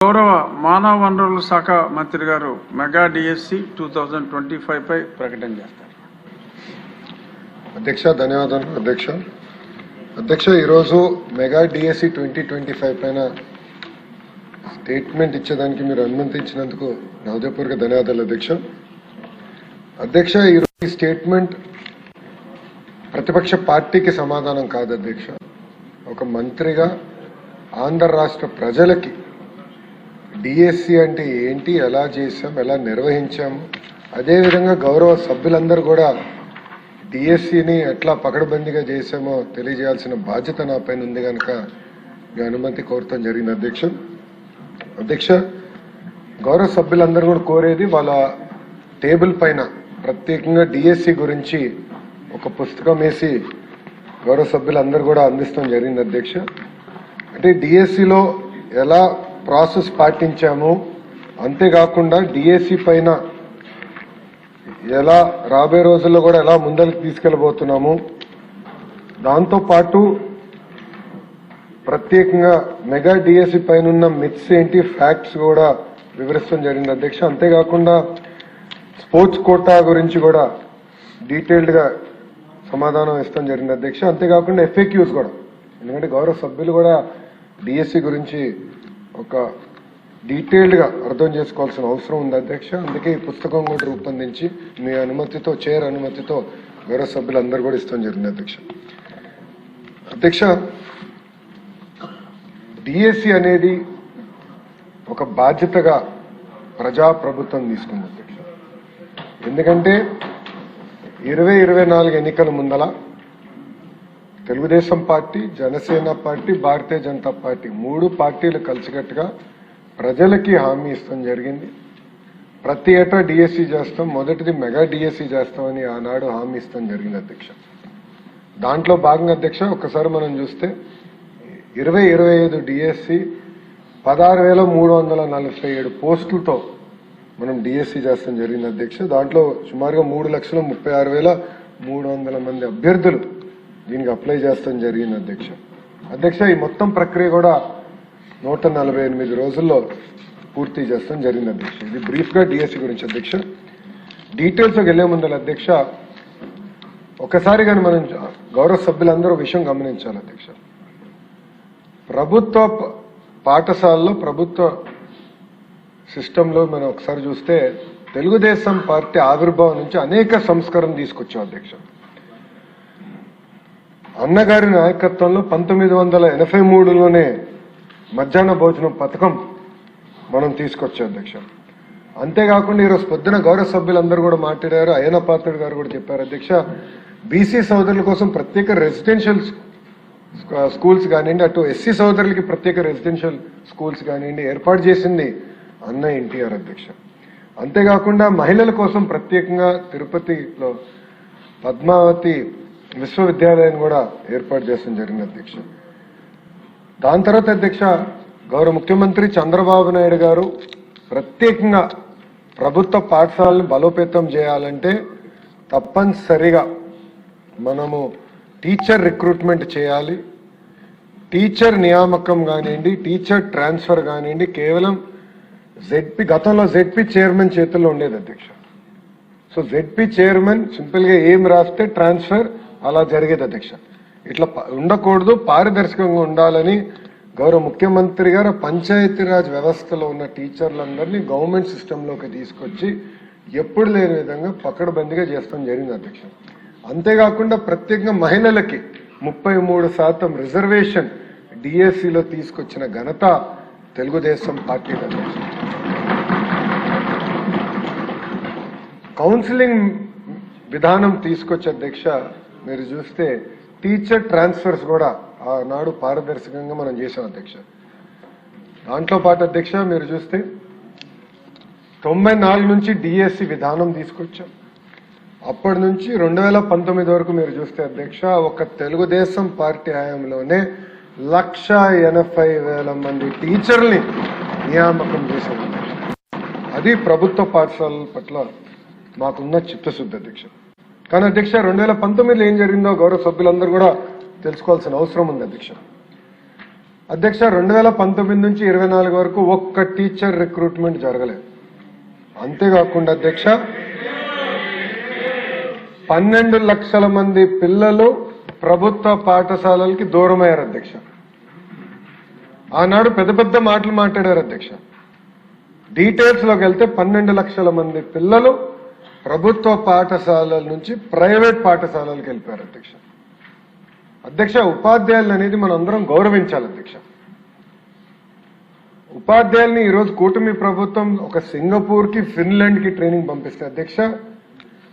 గౌరవ మానవ వనరుల శాఖ మంత్రి గారు మెగా డిఎస్సి 2025 పై ప్రకటన చేస్తారు. అధ్యక్ష ధన్యవాదాలు. అధ్యక్ష ఈరోజు మెగా డిఎస్సి 2025 పైన స్టేట్మెంట్ ఇచ్చేదానికి మీరు అనుమతించినందుకు నా హృదయపూర్వక ధన్యవాదాలు. అధ్యక్ష ఈరోజు ఈ స్టేట్మెంట్ ప్రతిపక్ష పార్టీకి సమాధానం కాదు అధ్యక్ష. ఒక మంత్రిగా ఆంధ్ర రాష్ట్ర ప్రజలకి డిఎస్సి అంటే ఏంటి, ఎలా చేశాం, ఎలా నిర్వహించాము, అదేవిధంగా గౌరవ సభ్యులందరూ కూడా డిఎస్సిని ఎట్లా పకడ్బందీగా చేశామో తెలియజేయాల్సిన బాధ్యత నా పైన ఉంది కనుక మీ అనుమతి కోరటం జరిగింది అధ్యక్ష. గౌరవ సభ్యులందరూ కూడా కోరేది వాళ్ళ టేబుల్ పైన ప్రత్యేకంగా డిఎస్సి గురించి ఒక పుస్తకం వేసి గౌరవ సభ్యులందరూ కూడా అందిస్తాం జరిగింది అధ్యక్ష. అంటే డిఎస్సిలో ఎలా ప్రాసెస్ పాటించాము, అంతేకాకుండా డిఎస్సి పైన ఎలా రాబోయే రోజుల్లో కూడా ఎలా ముందరికి తీసుకెళ్లబోతున్నాము, దాంతోపాటు ప్రత్యేకంగా మెగా డిఎస్సి పైన ఉన్న మిత్స్ ఏంటి, ఫ్యాక్ట్స్ కూడా వివరిస్తాం జరిగింది అధ్యక్ష. అంతేకాకుండా స్పోర్ట్స్ కోటా గురించి కూడా డీటెయిల్డ్ గా సమాధానం ఇస్తాం జరిగింది అధ్యక్ష. అంతేకాకుండా ఎఫ్ఏక్యూస్ కూడా, ఎందుకంటే గౌరవ సభ్యులు కూడా డిఎస్సి గురించి ఒక డీటెయిల్డ్ గా అర్థం చేసుకోవాల్సిన అవసరం ఉంది అధ్యక్ష. అందుకే ఈ పుస్తకం కూడా రూపొందించి మీ అనుమతితో, చైర్ అనుమతితో గౌరవ సభ్యులందరూ కూడా ఇస్తాం జరిగింది అధ్యక్ష. డిఎస్సి అనేది ఒక బాధ్యతగా ప్రజాప్రభుత్వం తీసుకుంది అధ్యక్ష. ఎందుకంటే 2024 ఎన్నికల ముందల Telugu Desam party, Janasena party, Bharatiya Janata party 3 పార్టీలు కలిసికట్టుగా ప్రజలకి హామీ ఇస్తాం జరిగింది. ప్రతి ఏటా డిఎస్సి చేస్తాం, మొదటిది మెగా డిఎస్సి చేస్తామని ఆనాడు హామీ ఇస్తాం జరిగింది అధ్యక్ష. దాంట్లో భాగంగా అధ్యక్ష ఒకసారి మనం చూస్తే 2025 డిఎస్సి 16,347 పోస్టులతో మనం డిఎస్సి చేస్తాం జరిగింది అధ్యక్ష. దాంట్లో సుమారుగా 3,36,300 మంది అభ్యర్థులు దీనికి అప్లై చేస్తాం జరిగింది అధ్యక్ష. ఈ మొత్తం ప్రక్రియ కూడా 148 రోజుల్లో పూర్తి చేస్తాం జరిగింది అధ్యక్ష. ఇది బ్రీఫ్ గా డిఎస్సి గురించి అధ్యక్ష. డీటెయిల్స్ వెళ్లే ముందు అధ్యక్ష ఒకసారి కానీ మనం గౌరవ సభ్యులందరూ విషయం గమనించాలి అధ్యక్ష. ప్రభుత్వ పాఠశాలలో, ప్రభుత్వ సిస్టంలో మనం ఒకసారి చూస్తే తెలుగుదేశం పార్టీ ఆవిర్భావం నుంచి అనేక సంస్కరణ తీసుకొచ్చాం అధ్యక్ష. అన్నగారి నాయకత్వంలో 1983లోనే మధ్యాహ్న భోజనం పథకం మనం తీసుకొచ్చాం అధ్యక్ష. అంతేకాకుండా ఈరోజు పొద్దున గౌరవ సభ్యులందరూ కూడా మాట్లాడారు, అయ్యన పాత్రుడు గారు కూడా చెప్పారు అధ్యక్ష. బీసీ సోదరుల కోసం ప్రత్యేక రెసిడెన్షియల్ స్కూల్స్ కానివ్వండి, అటు ఎస్సీ సోదరులకి ప్రత్యేక రెసిడెన్షియల్ స్కూల్స్ కానివ్వండి ఏర్పాటు చేసింది అన్న ఎన్టీఆర్ అధ్యక్ష. అంతేకాకుండా మహిళల కోసం ప్రత్యేకంగా తిరుపతిలో పద్మావతి విశ్వవిద్యాలయాన్ని కూడా ఏర్పాటు చేస్తాం జరిగింది అధ్యక్ష. దాని తర్వాత అధ్యక్ష గౌరవ ముఖ్యమంత్రి చంద్రబాబు నాయుడు గారు ప్రత్యేకంగా ప్రభుత్వ పాఠశాలను బలోపేతం చేయాలంటే తప్పనిసరిగా మనము టీచర్ రిక్రూట్మెంట్ చేయాలి. టీచర్ నియామకం కానివ్వండి, టీచర్ ట్రాన్స్ఫర్ కానివ్వండి కేవలం గతంలో జెడ్పీ చైర్మన్ చేతుల్లో ఉండేది అధ్యక్ష. సో జెడ్పీ చైర్మన్ సింపుల్ గా ఏం రాస్తే ట్రాన్స్ఫర్ అలా జరిగేది అధ్యక్ష. ఇట్లా ఉండకూడదు, పారదర్శకంగా ఉండాలని గౌరవ ముఖ్యమంత్రి గారు పంచాయతీరాజ్ వ్యవస్థలో ఉన్న టీచర్లందరినీ గవర్నమెంట్ సిస్టంలోకి తీసుకొచ్చి ఎప్పుడు లేని విధంగా పకడ్బందీగా చేస్తాం జరిగింది అధ్యక్ష. అంతేకాకుండా ప్రత్యేకంగా మహిళలకి 33% రిజర్వేషన్ డిఎస్సిలో తీసుకొచ్చిన ఘనత తెలుగుదేశం పార్టీ అధ్యక్ష. కౌన్సిలింగ్ విధానం తీసుకొచ్చే అధ్యక్ష మీరు చూస్తే టీచర్ ట్రాన్స్ఫర్స్ కూడా ఆనాడు పారదర్శకంగా మనం చేసాం అధ్యక్ష. దాంట్లో పాటు అధ్యక్ష మీరు చూస్తే 94 నుంచి డిఎస్సి విధానం తీసుకొచ్చాం. అప్పటి నుంచి 2019 వరకు మీరు చూస్తే అధ్యక్ష ఒక తెలుగుదేశం పార్టీ హయాంలోనే 1,80,000 మంది టీచర్ని నియామకం చేశాం అధ్యక్ష. అది ప్రభుత్వ పాఠశాలల పట్ల మాకున్న చిత్తశుద్ధి అధ్యక్ష. కానీ అధ్యక్ష 2019లో ఏం జరిగిందో గౌరవ సభ్యులందరూ కూడా తెలుసుకోవాల్సిన అవసరం ఉంది అధ్యక్ష. అధ్యక్ష 2019 నుంచి 24 వరకు ఒక్క టీచర్ రిక్రూట్మెంట్ జరగలేదు. అంతేకాకుండా అధ్యక్ష 12 లక్షల మంది పిల్లలు ప్రభుత్వ పాఠశాలలకి దూరమయ్యారు అధ్యక్ష. ఆనాడు పెద్ద పెద్ద మాటలు మాట్లాడారు అధ్యక్ష. డీటెయిల్స్ లోకి వెళ్తే 12 లక్షల మంది పిల్లలు ప్రభుత్వ పాఠశాలల నుంచి ప్రైవేట్ పాఠశాలలకు వెళ్ళిపోయారు అధ్యక్ష. అధ్యక్ష ఉపాధ్యాయులు అనేది మనం అందరం గౌరవించాలి అధ్యక్ష. ఉపాధ్యాయుల్ని ఈరోజు కూటమి ప్రభుత్వం ఒక సింగపూర్ కి ఫిన్లాండ్ కి ట్రైనింగ్ పంపిస్తే అధ్యక్ష,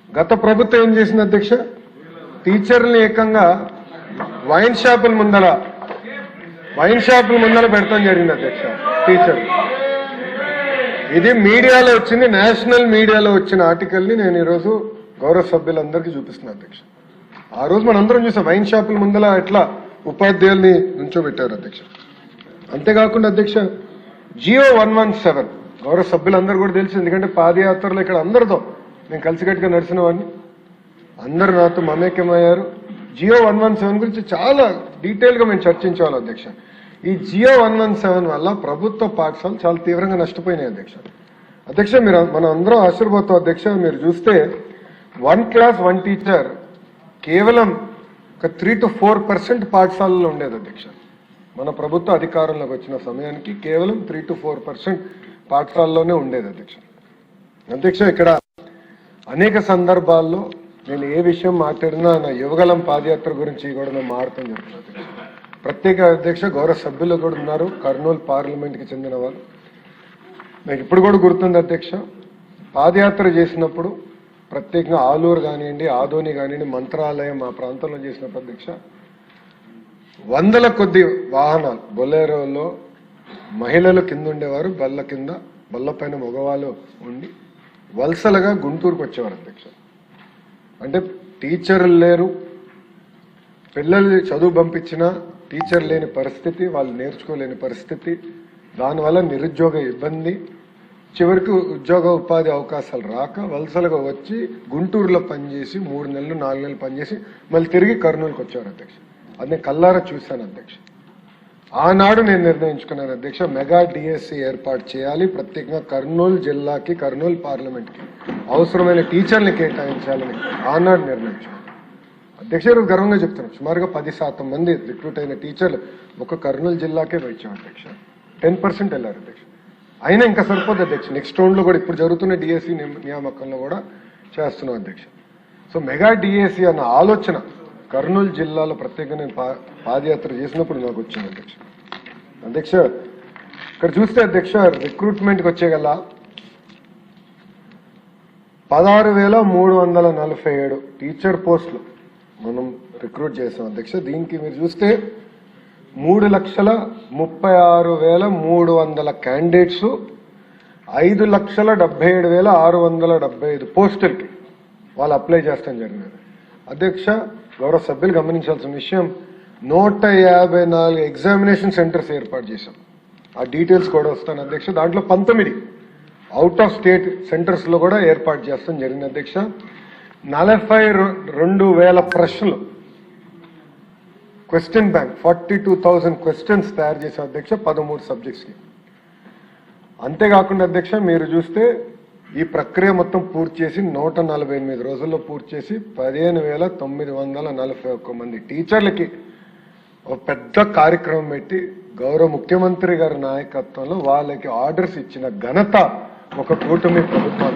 గత ప్రభుత్వం ఏం చేసింది అధ్యక్ష, టీచర్ని ఏకంగా వైన్ షాపుల ముందర పెడతాం జరిగింది అధ్యక్ష. టీచర్ ఇది మీడియాలో వచ్చింది, నేషనల్ మీడియాలో వచ్చిన ఆర్టికల్ ని నేను ఈరోజు గౌరవ సభ్యులందరికీ చూపిస్తున్నా అధ్యక్ష. ఆ రోజు మనందరం చూసాం వైన్ షాపుల ముందర ఎట్లా ఉపాధ్యాయుల్ని నుంచోబెట్టారు అధ్యక్ష. అంతేకాకుండా అధ్యక్ష జియో 117 గౌరవ సభ్యులందరూ కూడా తెలుసు, ఎందుకంటే పాదయాత్రలో ఇక్కడ అందరితో నేను కలిసికట్టుగా నడిచిన వాడిని, అందరు నాతో మమేకమయ్యారు. జియో 117 గురించి చాలా డీటెయిల్ గా మేము చర్చించాలి అధ్యక్ష. ఈ జియో 117 వల్ల ప్రభుత్వ పాఠశాలలు చాలా తీవ్రంగా నష్టపోయినాయి అధ్యక్ష. అధ్యక్ష మనం అందరం ఆశీర్వాదం అధ్యక్ష. మీరు చూస్తే 1 క్లాస్ 1 టీచర్ కేవలం ఒక 3 to 4% పాఠశాలలో ఉండేది అధ్యక్ష. మన ప్రభుత్వ అధికారంలోకి వచ్చిన సమయానికి కేవలం 3 to 4% పాఠశాలలోనే ఉండేది అధ్యక్ష. అధ్యక్ష ఇక్కడ అనేక సందర్భాల్లో నేను ఏ విషయం మాట్లాడినా నా యువగలం పాదయాత్ర గురించి కూడా నేను మాట్లాడటం జరుగుతుంది అధ్యక్ష. ప్రత్యేక అధ్యక్ష గౌరవ సభ్యులు కూడా ఉన్నారు, కర్నూలు పార్లమెంట్కి చెందిన వాళ్ళు. నాకు ఇప్పుడు కూడా గుర్తుంది అధ్యక్ష, పాదయాత్ర చేసినప్పుడు ప్రత్యేకంగా ఆలూరు కానివ్వండి, ఆదోని కానివ్వండి, మంత్రాలయం ఆ ప్రాంతంలో చేసినప్పుడు అధ్యక్ష వందల కొద్ది వాహనాలు బొలేరోలో మహిళలు కింద ఉండేవారు, బల్ల పైన మగవాళ్ళు ఉండి వలసలుగా గుంటూరుకు వచ్చేవారు అధ్యక్ష. అంటే టీచర్లు లేరు, పిల్లలు చదువు పంపించినా టీచర్ లేని పరిస్థితి, వాళ్ళు నేర్చుకోలేని పరిస్థితి, దానివల్ల నిరుద్యోగ ఇబ్బంది, చివరికి ఉద్యోగ ఉపాధి అవకాశాలు రాక వలసలుగా వచ్చి గుంటూరులో పనిచేసి 3 నెలలు 4 నెలలు పనిచేసి మళ్ళీ తిరిగి కర్నూలుకి వచ్చారు అధ్యక్ష. అది నేను కల్లారా చూశాను అధ్యక్ష. ఆనాడు నేను నిర్ణయించుకున్నాను అధ్యక్ష, మెగా డిఎస్సి ఏర్పాటు చేయాలి, ప్రత్యేకంగా కర్నూలు జిల్లాకి, కర్నూలు పార్లమెంట్కి అవసరమైన టీచర్ని కేటాయించాలని ఆనాడు నిర్ణయించుకున్నాను అధ్యక్ష. గర్వంగా చెప్తున్నాను, సుమారుగా 10% మంది రిక్రూట్ అయిన టీచర్లు ఒక కర్నూలు జిల్లాకే వచ్చాం అధ్యక్ష. 10% వెళ్ళారు అధ్యక్ష. అయినా ఇంకా సరిపోదు అధ్యక్ష, నెక్స్ట్ రౌండ్ లో కూడా ఇప్పుడు జరుగుతున్న డిఎస్సి నియామకంలో కూడా చేస్తున్నాం అధ్యక్ష. సో మెగా డిఎస్సి అన్న ఆలోచన కర్నూలు జిల్లాలో ప్రత్యేకంగా నేను పాదయాత్ర చేసినప్పుడు నాకు వచ్చింది అధ్యక్ష. అధ్యక్ష ఇక్కడ చూస్తే అధ్యక్ష రిక్రూట్మెంట్కి వచ్చేగల 16,347 టీచర్ పోస్టులు మనం రిక్రూట్ చేసాం అధ్యక్ష. దీనికి మీరు చూస్తే 3,36,300 క్యాండిడేట్స్ 5,77,675 పోస్టులకి వాళ్ళు అప్లై చేస్తాం జరిగినది అధ్యక్ష. గౌరవ సభ్యులు గమనించాల్సిన విషయం 154 ఎగ్జామినేషన్ సెంటర్స్ ఏర్పాటు చేశాం. ఆ డీటెయిల్స్ కూడా వస్తాను అధ్యక్ష. దాంట్లో 19 అవుట్ ఆఫ్ స్టేట్ సెంటర్స్ లో కూడా ఏర్పాటు చేస్తాం జరిగింది అధ్యక్ష. 42,000 ప్రశ్నలు క్వశ్చన్ బ్యాంక్ 42,000 క్వశ్చన్స్ తయారు చేశాం అధ్యక్ష 13 సబ్జెక్ట్స్ కి. అంతేకాకుండా అధ్యక్ష మీరు చూస్తే ఈ ప్రక్రియ మొత్తం పూర్తి చేసి 148 రోజుల్లో పూర్తి చేసి 15,941 మంది టీచర్లకి ఒక పెద్ద కార్యక్రమం పెట్టి గౌరవ ముఖ్యమంత్రి గారి నాయకత్వంలో వాళ్ళకి ఆర్డర్స్ ఇచ్చిన ఘనత ఒక కూటమి ప్రభుత్వం.